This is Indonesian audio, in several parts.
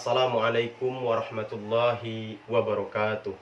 Assalamualaikum warahmatullahi wabarakatuh.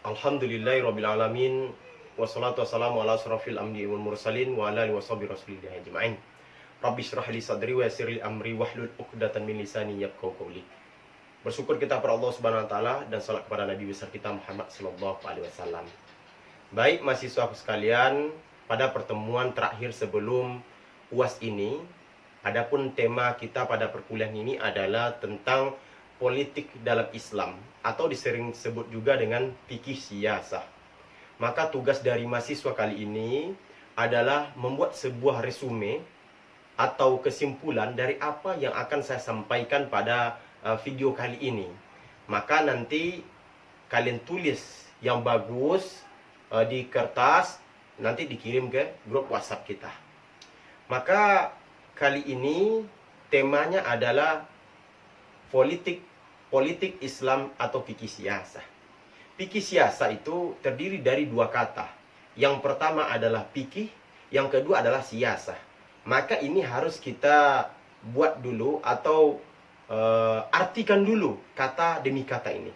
Alhamdulillahirrabbilalamin. Wassalatu wassalamu ala asrafil anbiya'i wal mursalin wa ala alihi washabihi rasulillahi ajma'in. Rabbi shrah li sadri wa yassir li amri wahlul 'uqdatan min lisani yafqahu qawli. Bersyukur kita kepada Allah Subhanahu wa taala dan salat kepada Nabi besar kita Muhammad sallallahu alaihi wasallam. Baik mahasiswa sekalian, pada pertemuan terakhir sebelum UAS ini, adapun tema kita pada perkuliahan ini adalah tentang politik dalam Islam atau disering sebut juga dengan fikih siyasah. Maka tugas dari mahasiswa kali ini adalah membuat sebuah resume atau kesimpulan dari apa yang akan saya sampaikan pada video kali ini. Maka nanti kalian tulis yang bagus di kertas, nanti dikirim ke grup WhatsApp kita. Maka kali ini temanya adalah politik Islam atau fikih siyasah. Fikih siyasah itu terdiri dari dua kata. Yang pertama adalah fikih, yang kedua adalah siyasah. Maka ini harus kita buat dulu atau artikan dulu kata demi kata ini.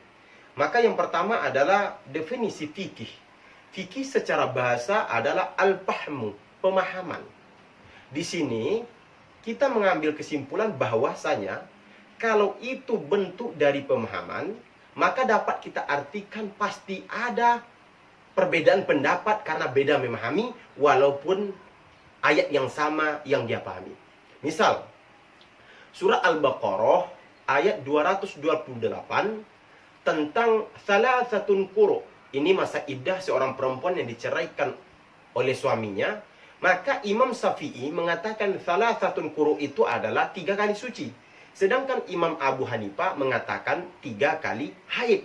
Maka yang pertama adalah definisi fikih. Fikih secara bahasa adalah al-fahmu, pemahaman. Di sini kita mengambil kesimpulan bahwasanya kalau itu bentuk dari pemahaman, maka dapat kita artikan pasti ada perbedaan pendapat karena beda memahami walaupun ayat yang sama yang dia pahami. Misal, surah Al-Baqarah ayat 228 tentang salasatun quru. Ini masa iddah seorang perempuan yang diceraikan oleh suaminya. Maka Imam Syafi'i mengatakan salasatun quru itu adalah 3 kali suci. Sedangkan Imam Abu Hanifah mengatakan 3 kali haid.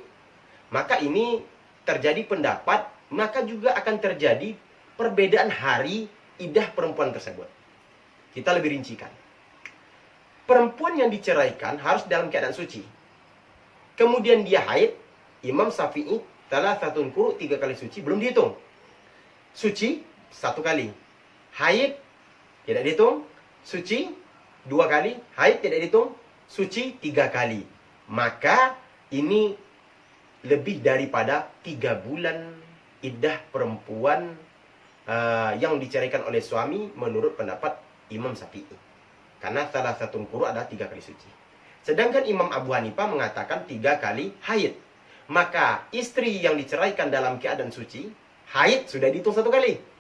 Maka ini terjadi pendapat, maka juga akan terjadi perbedaan hari iddah perempuan tersebut. Kita lebih rincikan. Perempuan yang diceraikan harus dalam keadaan suci. Kemudian dia haid, Imam Syafi'i salasatun quru 3 kali suci belum dihitung. Suci 1 kali. Haid tidak dihitung, suci 2 kali, haid tidak dihitung, suci 3 kali. Maka ini lebih daripada 3 bulan iddah perempuan yang diceraikan oleh suami menurut pendapat Imam Syafi'i. Karena salah satu quru adalah 3 kali suci. Sedangkan Imam Abu Hanifah mengatakan 3 kali haid. Maka istri yang diceraikan dalam keadaan suci, haid sudah dihitung 1 kali.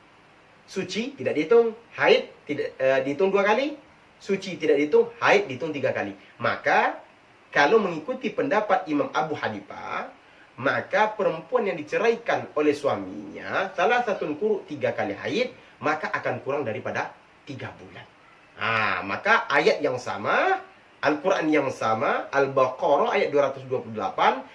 Suci tidak dihitung, haid tidak dihitung 2 kali, suci tidak dihitung, haid dihitung 3 kali. Maka kalau mengikuti pendapat Imam Abu Hanifah, maka perempuan yang diceraikan oleh suaminya salah satu quru 3 kali haid, maka akan kurang daripada 3 bulan. Maka ayat yang sama, Al-Quran yang sama, Al-Baqarah ayat 228,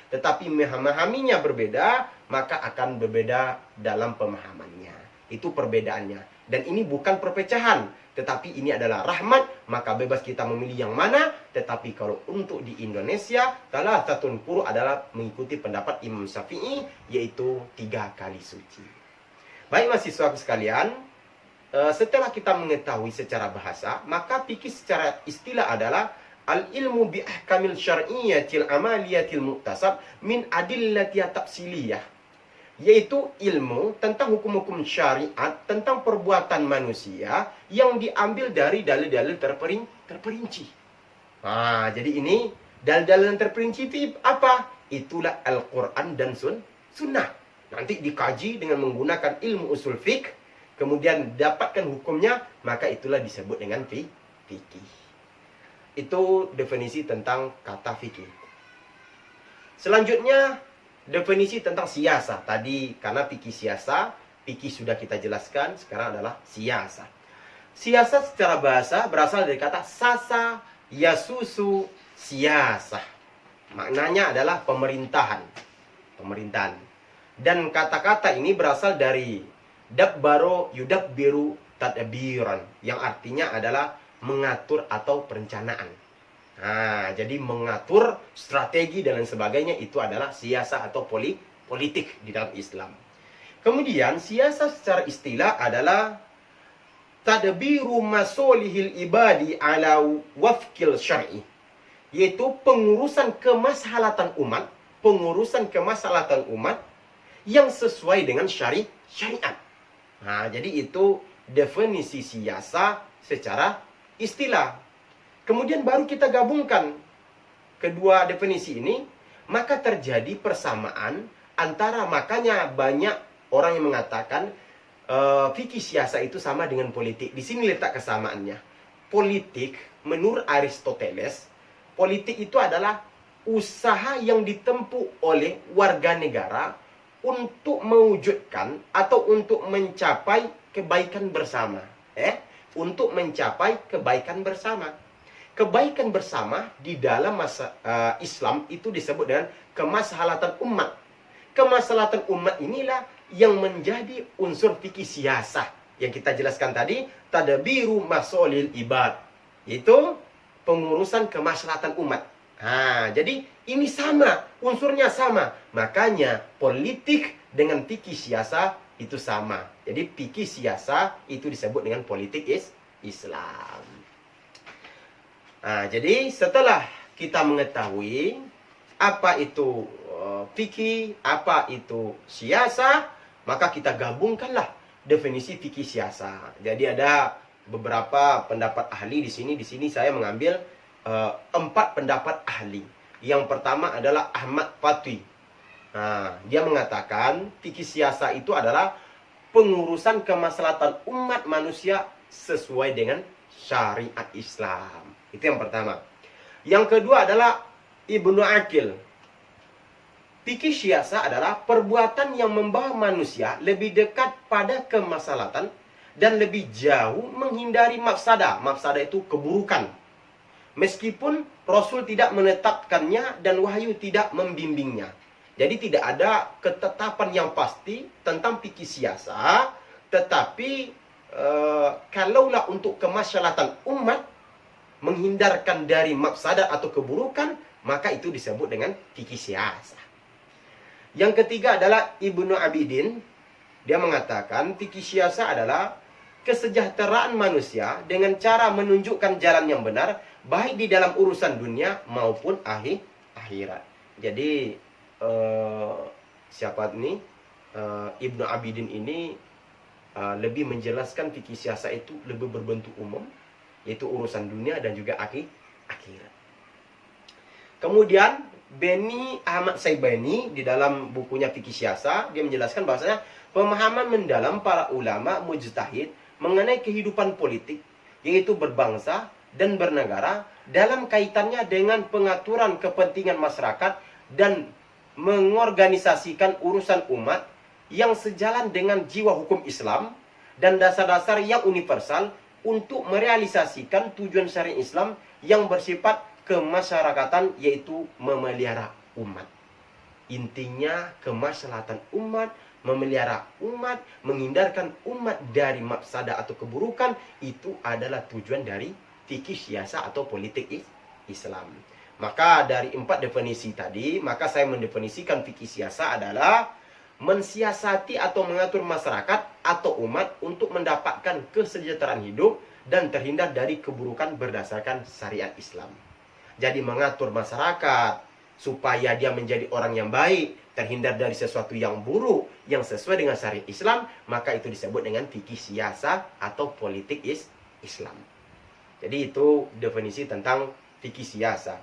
tetapi memahaminya berbeda, maka akan berbeda dalam pemahamannya. Itu perbedaannya. Dan ini bukan perpecahan, tetapi ini adalah rahmat, maka bebas kita memilih yang mana. Tetapi kalau untuk di Indonesia, salah satu quru adalah mengikuti pendapat Imam Syafi'i, yaitu 3 kali suci. Baik mahasiswa sekalian, setelah kita mengetahui secara bahasa, maka fikih secara istilah adalah al-ilmu bi ahkamil syar'iyyatil amaliyatil muktasab min adillatiyat tafsiliyah. Yaitu ilmu tentang hukum-hukum syariat, tentang perbuatan manusia yang diambil dari dalil-dalil terperinci. Jadi ini dalil-dalil yang terperinci itu apa? Itulah Al-Quran dan Sunnah. Nanti dikaji dengan menggunakan ilmu usul fiqh, kemudian dapatkan hukumnya, maka itulah disebut dengan fikih. Itu definisi tentang kata fikih. Selanjutnya, definisi tentang siyasah. Tadi karena fikih siyasah, fikih sudah kita jelaskan, sekarang adalah siyasah. Siyasah secara bahasa berasal dari kata sasa yasusu siyasah. Maknanya adalah pemerintahan. Dan kata-kata ini berasal dari dabbaro yudabbiru tadbiran, yang artinya adalah mengatur atau perencanaan. Jadi mengatur strategi dan lain sebagainya, itu adalah siyasah atau politik di dalam Islam. Kemudian siyasah secara istilah adalah tadbiru masolihil ibadi ala wafkil syar'i. yaitu pengurusan kemaslahatan umat yang sesuai dengan syariat. Nah, jadi itu definisi siasa secara istilah. Kemudian baru kita gabungkan kedua definisi ini, maka terjadi persamaan antara, makanya banyak orang yang mengatakan fikih siasa itu sama dengan politik. Di sini letak kesamaannya. Politik, menurut Aristoteles, politik itu adalah usaha yang ditempuh oleh warga negara untuk mewujudkan atau untuk mencapai kebaikan bersama. Untuk mencapai kebaikan bersama. Kebaikan bersama di dalam Islam itu disebut dengan kemaslahatan umat. Kemaslahatan umat inilah yang menjadi unsur fikih siasah yang kita jelaskan tadi, tadbiru masolil ibad, yaitu pengurusan kemaslahatan umat. Jadi ini sama, unsurnya sama. Makanya politik dengan fikih siasa itu sama. Jadi fikih siasa itu disebut dengan politik Islam. Jadi setelah kita mengetahui apa itu fikih, apa itu siasa, maka kita gabungkanlah definisi fikih siasa. Jadi ada beberapa pendapat ahli di sini. Di sini saya mengambil 4 pendapat ahli. Yang pertama adalah Ahmad Fatwi. Dia mengatakan fikih siasa itu adalah pengurusan kemaslahatan umat manusia sesuai dengan syariat Islam. Itu yang pertama. Yang kedua adalah Ibnu Aqil. Fikih siasa adalah perbuatan yang membawa manusia lebih dekat pada kemaslahatan dan lebih jauh menghindari mafsadah. Mafsadah itu keburukan. Meskipun Rasul tidak menetapkannya dan wahyu tidak membimbingnya. Jadi tidak ada ketetapan yang pasti tentang fikih siasa. Tetapi kalaulah untuk kemaslahatan umat, menghindarkan dari mafsadah atau keburukan, maka itu disebut dengan fikih siasa. Yang ketiga adalah Ibnu Abidin. Dia mengatakan fikih siasa adalah kesejahteraan manusia dengan cara menunjukkan jalan yang benar, baik di dalam urusan dunia maupun akhirat. Jadi siapa ini? Ibnu Abidin ini lebih menjelaskan fikih siasa itu lebih berbentuk umum, yaitu urusan dunia dan juga akhirat. Kemudian Beni Ahmad Saibani di dalam bukunya Fikih Siasa, dia menjelaskan bahwasanya pemahaman mendalam para ulama mujtahid mengenai kehidupan politik, yaitu berbangsa dan bernegara, dalam kaitannya dengan pengaturan kepentingan masyarakat dan mengorganisasikan urusan umat yang sejalan dengan jiwa hukum Islam dan dasar-dasar yang universal untuk merealisasikan tujuan syariat Islam yang bersifat kemasyarakatan, yaitu memelihara umat. Intinya kemaslahatan umat, memelihara umat, menghindarkan umat dari mafsadah atau keburukan, itu adalah tujuan dari fikih siasa atau politik Islam. Maka dari 4 definisi tadi, maka saya mendefinisikan fikih siasa adalah mensiasati atau mengatur masyarakat atau umat untuk mendapatkan kesejahteraan hidup dan terhindar dari keburukan berdasarkan syariat Islam. Jadi mengatur masyarakat supaya dia menjadi orang yang baik, terhindar dari sesuatu yang buruk, yang sesuai dengan syariat Islam, maka itu disebut dengan fikih siasa atau politik Islam. Jadi itu definisi tentang fikih siasa.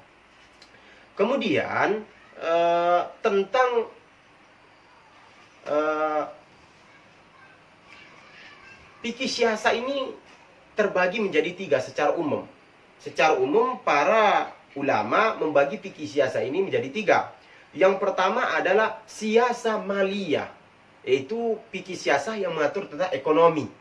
Kemudian tentang fikih siasa ini terbagi menjadi 3 secara umum. Secara umum para ulama membagi fikih siasa ini menjadi 3. Yang pertama adalah siasa maliyah, yaitu fikih siasa yang mengatur tentang ekonomi.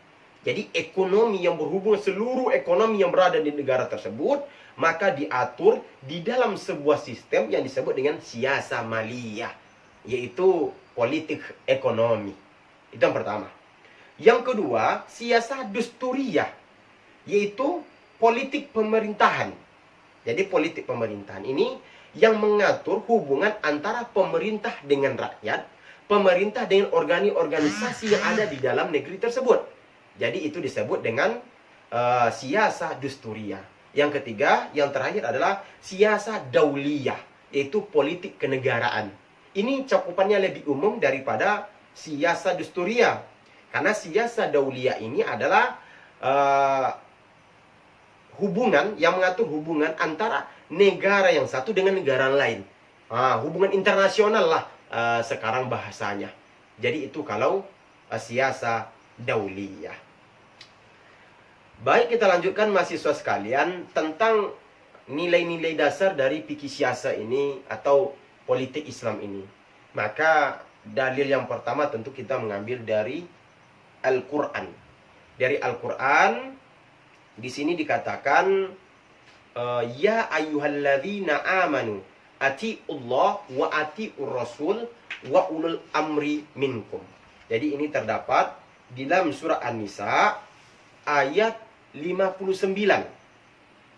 Jadi ekonomi yang berhubungan, seluruh ekonomi yang berada di negara tersebut, maka diatur di dalam sebuah sistem yang disebut dengan siasa maliyah, yaitu politik ekonomi. Itu yang pertama. Yang kedua, siasa dusturiyah, yaitu politik pemerintahan. Jadi politik pemerintahan ini yang mengatur hubungan antara pemerintah dengan rakyat, pemerintah dengan organisasi yang ada di dalam negeri tersebut. Jadi itu disebut dengan siasa dusturiyah. Yang ketiga, yang terakhir adalah siasa dauliyah, yaitu politik kenegaraan. Ini cakupannya lebih umum daripada siasa dusturiyah. Karena siasa dauliyah ini adalah hubungan yang mengatur hubungan antara negara yang satu dengan negara lain. Hubungan internasional lah sekarang bahasanya. Jadi itu kalau siasa dauliyah. Baik, kita lanjutkan mahasiswa sekalian tentang nilai-nilai dasar dari fikih siasa ini atau politik Islam ini. Maka dalil yang pertama tentu kita mengambil dari Al-Quran. Dari Al-Quran di sini dikatakan ya ayyuhalladzina amanu atiullah wa atiur rasul wa ulul amri minkum. Jadi ini terdapat di dalam surah An-Nisa ayat 59.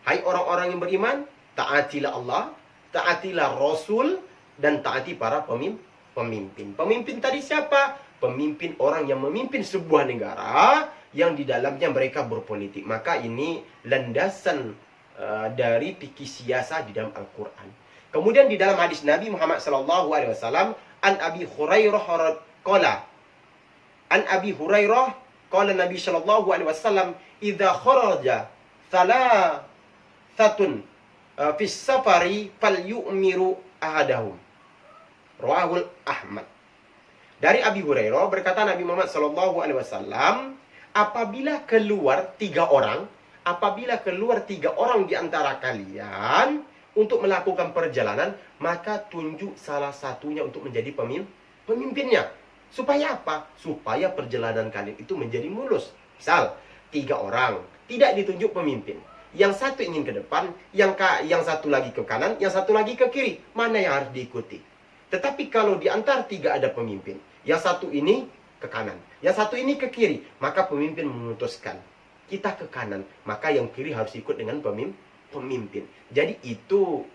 Hai orang-orang yang beriman, taatilah Allah, taatilah Rasul, dan taati para pemimpin. Pemimpin tadi siapa? Pemimpin orang yang memimpin sebuah negara yang di dalamnya mereka berpolitik. Maka ini landasan dari fikih siasa di dalam Al-Quran. Kemudian di dalam hadis Nabi Muhammad SAW, an Abi Hurairah qala Nabi sallallahu alaihi wasallam idza kharaja thalathatun fis safari falyu'miru ahadahum. Rawahul Ahmad. Dari Abi Hurairah berkata Nabi Muhammad sallallahu alaihi wasallam, apabila keluar tiga orang di antara kalian untuk melakukan perjalanan, maka tunjuk salah satunya untuk menjadi pemimpinnya. Supaya apa? Supaya perjalanan kalian itu menjadi mulus. Misal, 3 orang, tidak ditunjuk pemimpin. Yang satu ingin ke depan, yang satu lagi ke kanan, yang satu lagi ke kiri. Mana yang harus diikuti? Tetapi kalau di antara 3 ada pemimpin, yang satu ini ke kanan, yang satu ini ke kiri, maka pemimpin memutuskan, kita ke kanan, maka yang kiri harus ikut dengan pemimpin. Jadi itu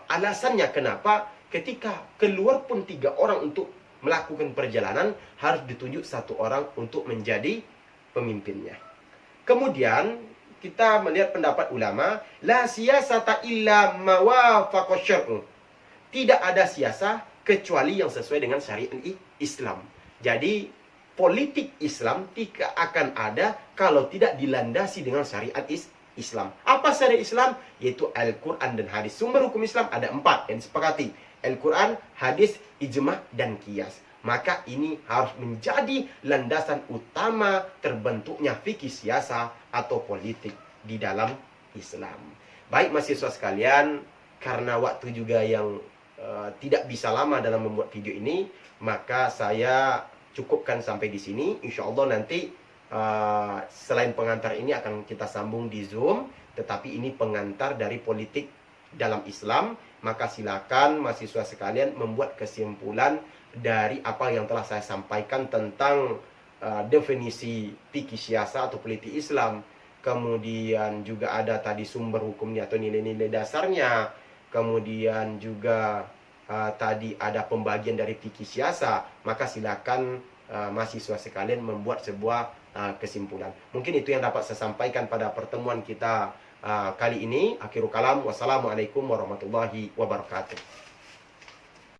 alasannya kenapa ketika keluar pun 3 orang untuk melakukan perjalanan, harus ditunjuk 1 orang untuk menjadi pemimpinnya. Kemudian kita melihat pendapat ulama, la siyasata illa mawafaqa syar'u. Tidak ada siasa kecuali yang sesuai dengan syariat Islam. Jadi politik Islam tidak akan ada kalau tidak dilandasi dengan syariat Islam. Apa syariat Islam? Yaitu Al-Quran dan hadis. Sumber hukum Islam ada 4 yang disepakati. Al-Quran, hadis, ijma, dan qiyas. Maka ini harus menjadi landasan utama terbentuknya fikih siasa atau politik di dalam Islam. Baik mahasiswa sekalian, karena waktu juga yang tidak bisa lama dalam membuat video ini, maka saya cukupkan sampai di sini. Insya Allah nanti selain pengantar ini akan kita sambung di Zoom, tetapi ini pengantar dari politik dalam Islam. Maka silakan mahasiswa sekalian membuat kesimpulan dari apa yang telah saya sampaikan tentang definisi fikih siasa atau politik Islam. Kemudian juga ada tadi sumber hukumnya atau nilai-nilai dasarnya. Kemudian juga tadi ada pembagian dari fikih siasa. Maka silakan mahasiswa sekalian membuat sebuah kesimpulan. Mungkin itu yang dapat saya sampaikan pada pertemuan kita kali ini. Akhirul kalam. Wassalamualaikum warahmatullahi wabarakatuh.